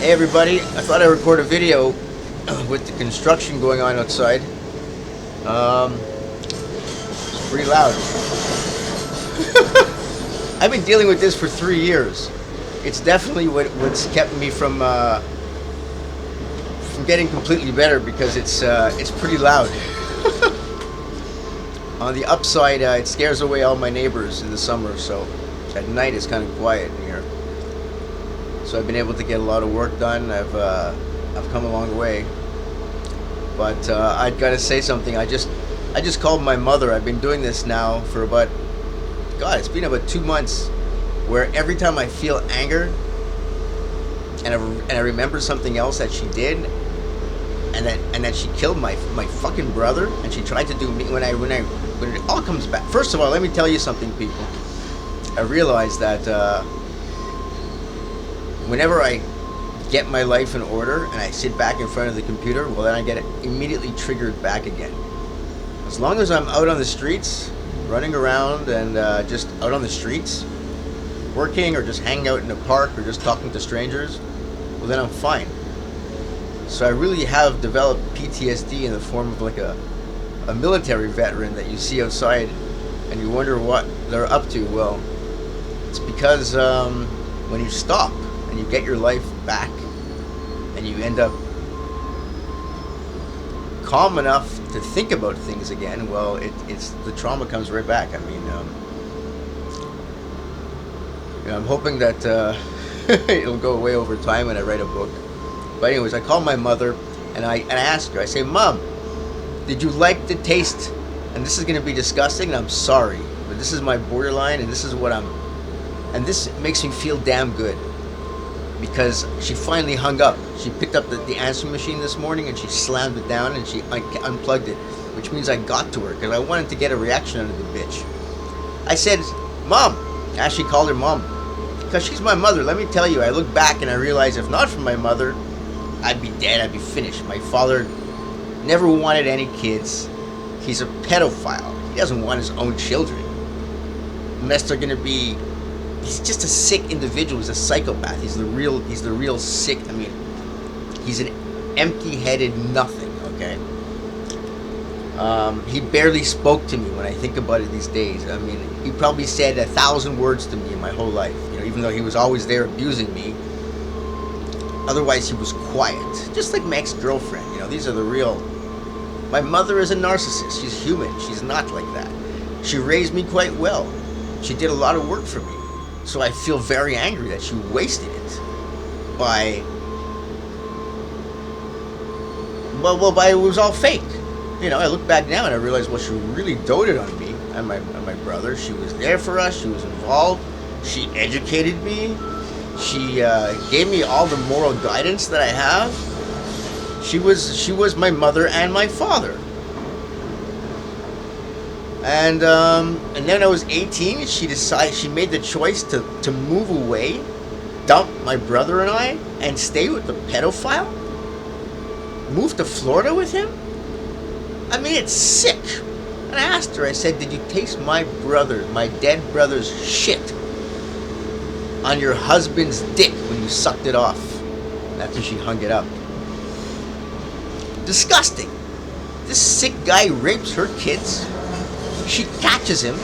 Hey everybody, I thought I'd record a video with the construction going on outside. It's pretty loud. I've been dealing with this for 3 years. It's definitely what's kept me from getting completely better because it's pretty loud. On the upside, it scares away all my neighbors in the summer, so at night it's kind of quiet in here. So I've been able to get a lot of work done. I've come a long way. But I've got to say something. I just called my mother. I've been doing this now for it's been about 2 months, where every time I feel anger and I remember something else that she did, and that she killed my fucking brother, and she tried to do me when it all comes back. First of all, let me tell you something, people. I realized that whenever I get my life in order and I sit back in front of the computer, well, then I get it immediately triggered back again. As long as I'm out on the streets, running around and just out on the streets, working or just hanging out in a park or just talking to strangers, well, then I'm fine. So I really have developed PTSD in the form of like a military veteran that you see outside and you wonder what they're up to. Well, it's because when you stop and you get your life back and you end up calm enough to think about things again, well, it's the trauma comes right back. I mean, I'm hoping that it'll go away over time when I write a book. But anyways, I called my mother and I asked her, I say, Mom, did you like the taste? And this is going to be disgusting, and I'm sorry, but this is my borderline, and this is what and this makes me feel damn good. Because she finally hung up. She picked up the answering machine this morning and she slammed it down and she unplugged it, which means I got to her because I wanted to get a reaction out of the bitch. I said, Mom, I actually called her Mom, because she's my mother. Let me tell you, I look back and I realize if not for my mother, I'd be dead, I'd be finished. My father never wanted any kids. He's a pedophile. He doesn't want his own children. Unless they're going to be... He's just a sick individual. He's a psychopath. He's the real sick. I mean, he's an empty-headed nothing. Okay. He barely spoke to me when I think about it these days. I mean, he probably said 1,000 words to me in my whole life. You know, even though he was always there abusing me. Otherwise, he was quiet, just like my ex-girlfriend. You know, these are the real. My mother is a narcissist. She's human. She's not like that. She raised me quite well. She did a lot of work for me. So I feel very angry that she wasted it by it was all fake. You know, I look back now and I realize, well, she really doted on me and my brother. She was there for us. She was involved. She educated me. She gave me all the moral guidance that I have. She was my mother and my father. And then I was 18. She made the choice to move away, dump my brother and I, and stay with the pedophile. Move to Florida with him. I mean, it's sick. And I asked her. I said, "Did you taste my dead brother's shit on your husband's dick when you sucked it off?" After she hung it up. Disgusting. This sick guy rapes her kids. She catches him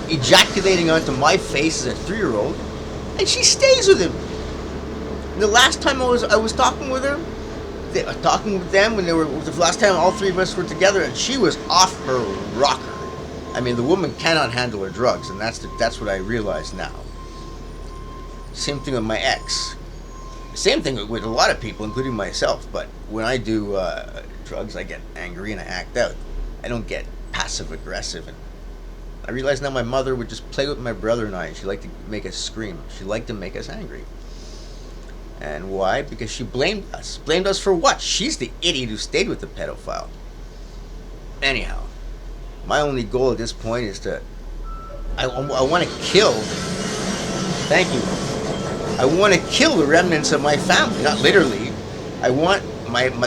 ejaculating onto my face as a 3-year-old, and she stays with him. And the last time I was talking with her, talking with them when the last time all three of us were together, and she was off her rocker. I mean, the woman cannot handle her drugs, and that's what I realize now. Same thing with my ex. Same thing with a lot of people, including myself. But when I do drugs, I get angry and I act out. I don't get passive aggressive. And I realize now my mother would just play with my brother and I, and she liked to make us scream. She liked to make us angry. And why? Because she blamed us. Blamed us for what? She's the idiot who stayed with the pedophile. Anyhow, my only goal at this point is I want to kill. Thank you. I want to kill the remnants of my family, not literally. I want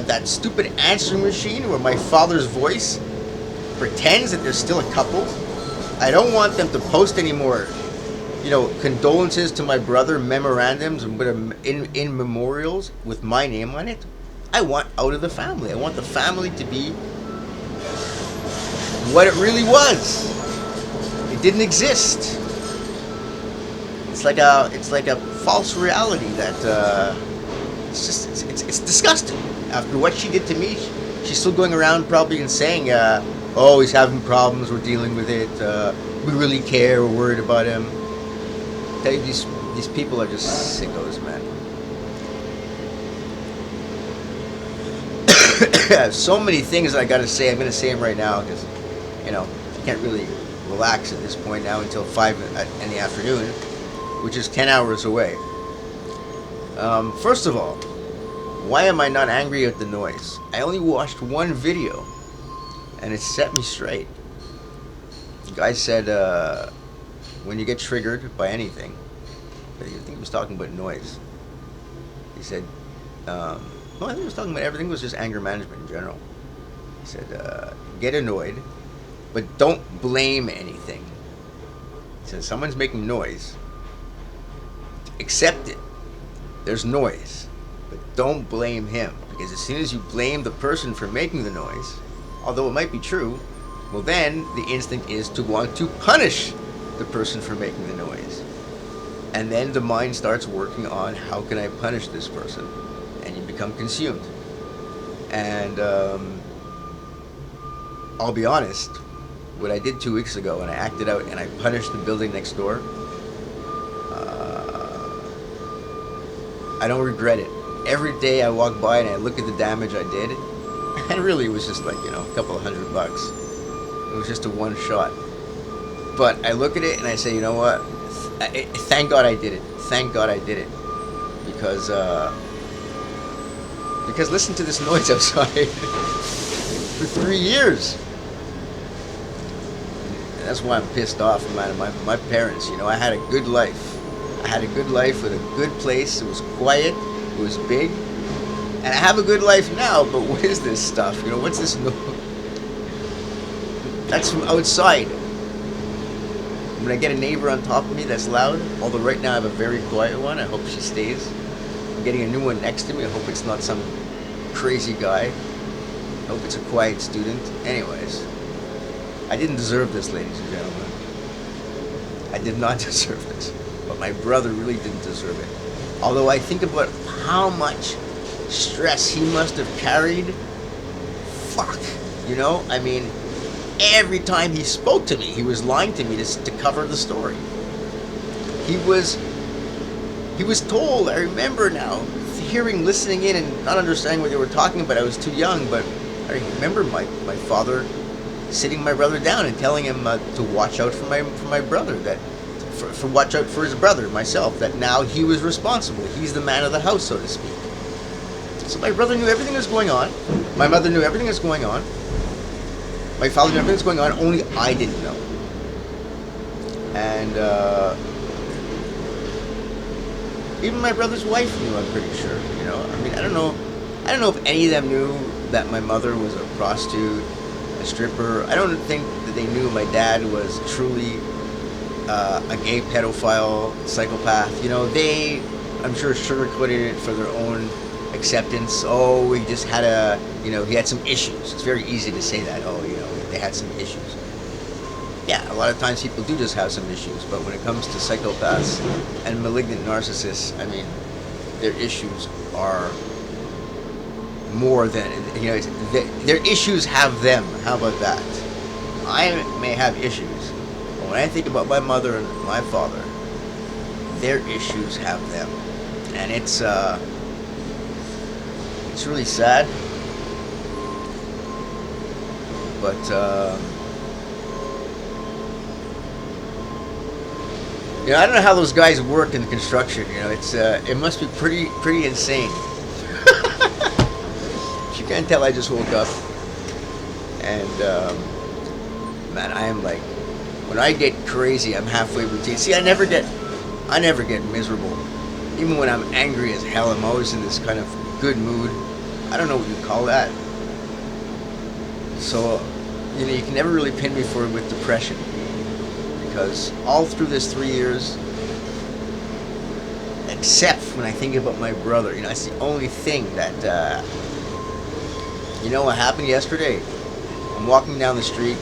that stupid answering machine where my father's voice pretends that there's still a couple. I don't want them to post anymore condolences to my brother, memorandums, and in memorials with my name on it. I want out of the family. I want the family to be what it really was. It didn't exist. It's like a false reality that it's disgusting. After what she did to me, she's still going around probably and saying, "Oh, he's having problems. We're dealing with it. We really care. We're worried about him." I tell you, these people are just sickos, man. So many things I gotta say. I'm gonna say them right now because I can't really relax at this point now until 5 in the afternoon, which is 10 hours away. First of all, why am I not angry at the noise? I only watched one video, and it set me straight. The guy said, when you get triggered by anything, I think he was talking about noise. He said, no, I think he was talking about everything. It was just anger management in general. He said, get annoyed, but don't blame anything. He said, someone's making noise. Accept it. There's noise, but don't blame him, because as soon as you blame the person for making the noise, although it might be true, well then the instinct is to want to punish the person for making the noise. And then the mind starts working on, how can I punish this person? And you become consumed. And I'll be honest, what I did 2 weeks ago, and I acted out and I punished the building next door, I don't regret it. Every day I walk by and I look at the damage I did, and really it was just like, a couple of $100. It was just a one shot. But I look at it and I say, you know what? Thank God I did it. Thank God I did it. Because listen to this noise outside. For 3 years. And that's why I'm pissed off, man. My parents, I had a good life. I had a good life with a good place. It was quiet. It was big. And I have a good life now, but what is this stuff? What's this noise? That's from outside. When I get a neighbor on top of me that's loud, although right now I have a very quiet one, I hope she stays. I'm getting a new one next to me. I hope it's not some crazy guy. I hope it's a quiet student. Anyways, I didn't deserve this, ladies and gentlemen. I did not deserve this. But my brother really didn't deserve it. Although I think about how much stress he must have carried. Fuck. I mean, every time he spoke to me, he was lying to me to cover the story. He was told, I remember now, listening in and not understanding what they were talking about. I was too young, but I remember my father sitting my brother down and telling him to watch out for my brother, that for watch out for his brother, myself, that now he was responsible. He's the man of the house, so to speak. So my brother knew everything that was going on. My mother knew everything that was going on. My father knew everything that was going on, only I didn't know. And even my brother's wife knew, I'm pretty sure. I mean, I don't know if any of them knew that my mother was a prostitute, a stripper. I don't think that they knew my dad was truly a gay pedophile psychopath. They, I'm sure, sugarcoated it for their own acceptance. Oh, he just had he had some issues. It's very easy to say that. Oh, they had some issues. Yeah, a lot of times people do just have some issues, but when it comes to psychopaths and malignant narcissists, I mean, their issues are more than, their issues have them. How about that? I may have issues, but when I think about my mother and my father, their issues have them. And it's really sad, but I don't know how those guys work in the construction. It must be pretty insane. If you can't tell, I just woke up, and man, I am like, when I get crazy, I'm halfway routine. See, I never get miserable. Even when I'm angry as hell, I'm always in this kind of good mood. I don't know what you call that. So, you can never really pin me for it with depression. Because all through this 3 years, Except when I think about my brother. You know, that's the only thing that, you know what happened yesterday? I'm walking down the street,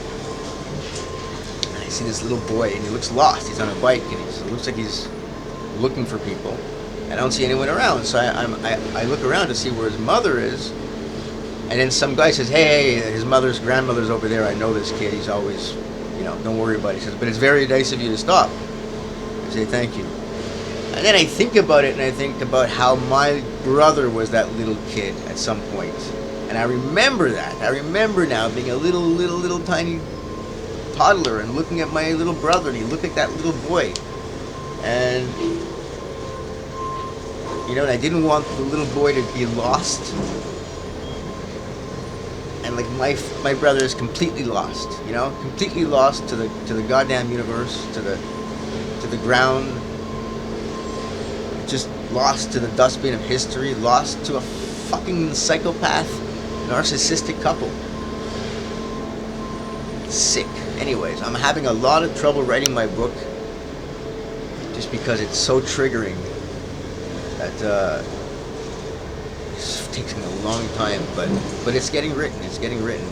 and I see this little boy, and he looks lost. He's on a bike, and it looks like he's looking for people. I don't see anyone around, so I look around to see where his mother is. And then some guy says, hey, his grandmother's over there. I know this kid. He's always, you know, don't worry about it. He says, but it's very nice of you to stop. I say, thank you. And then I think about it, and I think about how my brother was that little kid at some point. And I remember that. I remember now being a little tiny toddler and looking at my little brother, and he looked like that little boy. And, you know, and I didn't want the little boy to be lost. And like my brother is completely lost, you know, completely lost to the goddamn universe, to the ground, just lost to the dustbin of history, lost to a fucking psychopath, narcissistic couple. Sick. Anyways, I'm having a lot of trouble writing my book just because it's so triggering that it's taking a long time, but it's getting written. It's getting written.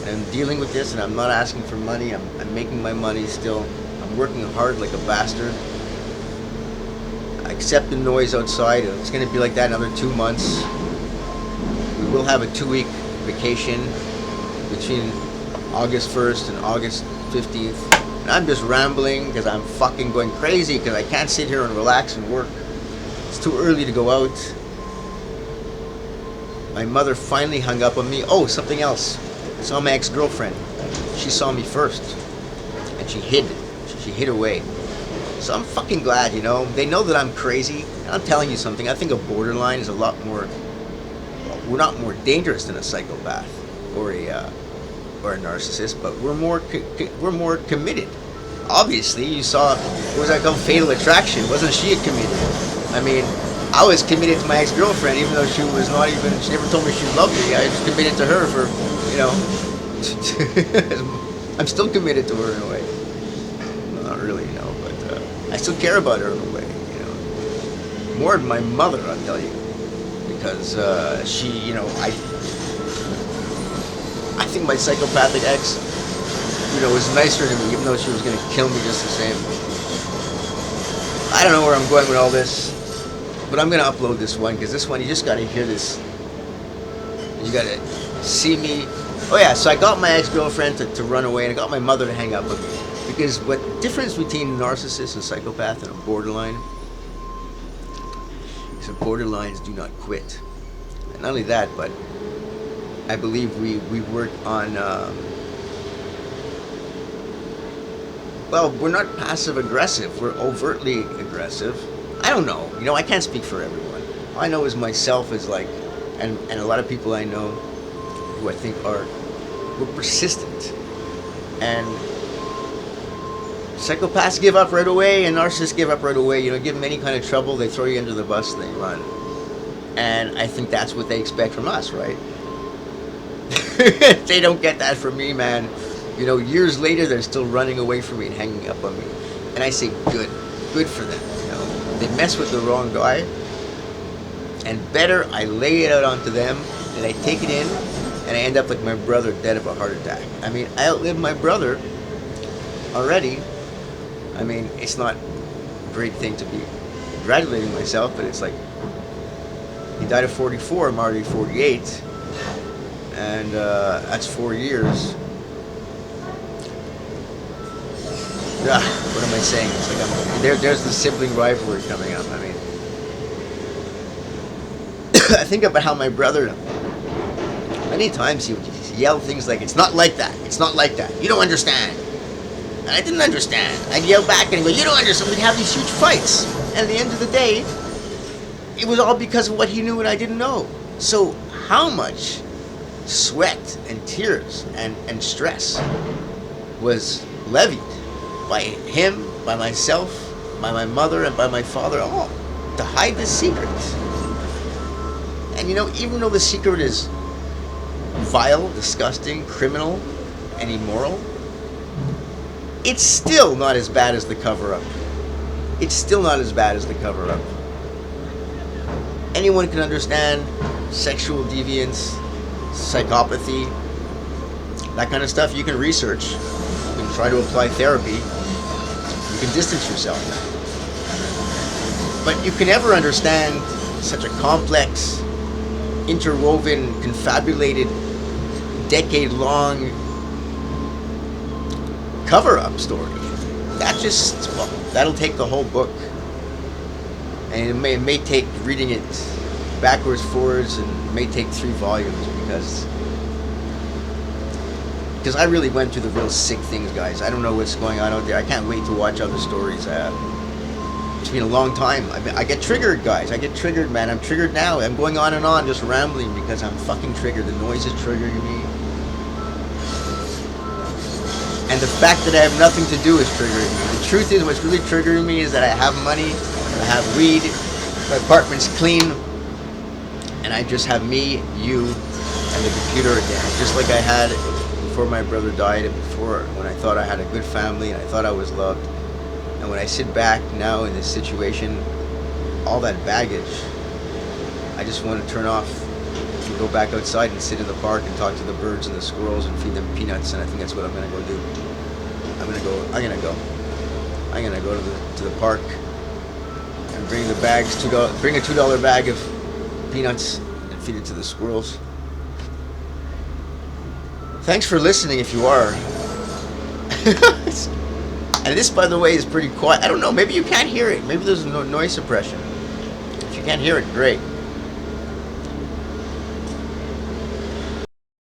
And I'm dealing with this, and I'm not asking for money. I'm making my money still. I'm working hard like a bastard. I accept the noise outside. It's going to be like that another 2 months. We will have a 2-week vacation between August 1st and August 15th. And I'm just rambling because I'm fucking going crazy because I can't sit here and relax and work. It's too early to go out. My mother finally hung up on me. Oh, something else. I saw my ex-girlfriend. She saw me first. And she hid. She hid away. So I'm fucking glad, you know. They know that I'm crazy. And I'm telling you something. I think a borderline is a lot more... We're not more dangerous than a psychopath or a narcissist, but we're more committed. Obviously, you saw... What was that called? Fatal Attraction. Wasn't she committed? I mean... I was committed to my ex-girlfriend, even though she was not even, she never told me she loved me. I was committed to her for, you know, I'm still committed to her in a way. Well, not really, you know, but I still care about her in a way, you know. More than my mother, I'll tell you. Because she, you know, I think my psychopathic ex, you know, was nicer to me, even though she was going to kill me just the same. I don't know where I'm going with all this. But I'm going to upload this one, because this one, you just got to hear this. You got to see me. Oh, yeah, so I got my ex-girlfriend to run away, and I got my mother to hang up with me. Because what difference between a narcissist and psychopath and a borderline is that borderlines do not quit. And not only that, but I believe we work on... well, we're not passive-aggressive. We're overtly aggressive. I don't know. You know, I can't speak for everyone. All I know is myself is like, and a lot of people I know who I think we're persistent. And psychopaths give up right away, and narcissists give up right away. You know, give them any kind of trouble, they throw you under the bus and they run. And I think that's what they expect from us, right? They don't get that from me, man. You know, years later, they're still running away from me and hanging up on me. And I say, good for them. They mess with the wrong guy, and better I lay it out onto them, and I take it in, and I end up like my brother, dead of a heart attack. I mean, I outlived my brother already. I mean, it's not a great thing to be congratulating myself, but it's like, he died at 44, I'm already 48, and that's 4 years. What am I saying? It's like there's the sibling rivalry coming up. I mean, I think about how my brother, many times he would yell things like, it's not like that, it's not like that, you don't understand. And I didn't understand. I'd yell back and he'd go, you don't understand. We'd have these huge fights. And at the end of the day, it was all because of what he knew and I didn't know. So how much sweat and tears and stress was levied by him, by myself, by my mother, and by my father, all to hide this secret. And you know, even though the secret is vile, disgusting, criminal, and immoral, it's still not as bad as the cover-up. It's still not as bad as the cover-up. Anyone can understand sexual deviance, psychopathy, that kind of stuff. You can research. You can try to apply therapy. You can distance yourself. But you can never understand such a complex, interwoven, confabulated, decade-long cover-up story. That'll take the whole book. And it may take reading it backwards, forwards, and it may take 3 volumes because I really went through the real sick things, guys. I don't know what's going on out there. I can't wait to watch other stories. It's been a long time. I get triggered, guys. I get triggered, man. I'm triggered now. I'm going on and on, just rambling because I'm fucking triggered. The noise is triggering me. And the fact that I have nothing to do is triggering me. The truth is, what's really triggering me is that I have money, I have weed, my apartment's clean, and I just have me, you, and the computer again. Just like I had before my brother died, and before when I thought I had a good family and I thought I was loved. And when I sit back now in this situation, all that baggage, I just want to turn off and go back outside and sit in the park and talk to the birds and the squirrels and feed them peanuts. And I think that's what I'm gonna go do. I'm gonna go to the park and bring the bags, bring a $2 bag of peanuts and feed it to the squirrels. Thanks for listening if you are. And this, by the way, is pretty quiet. I don't know, maybe you can't hear it. Maybe there's no noise suppression. If you can't hear it, great.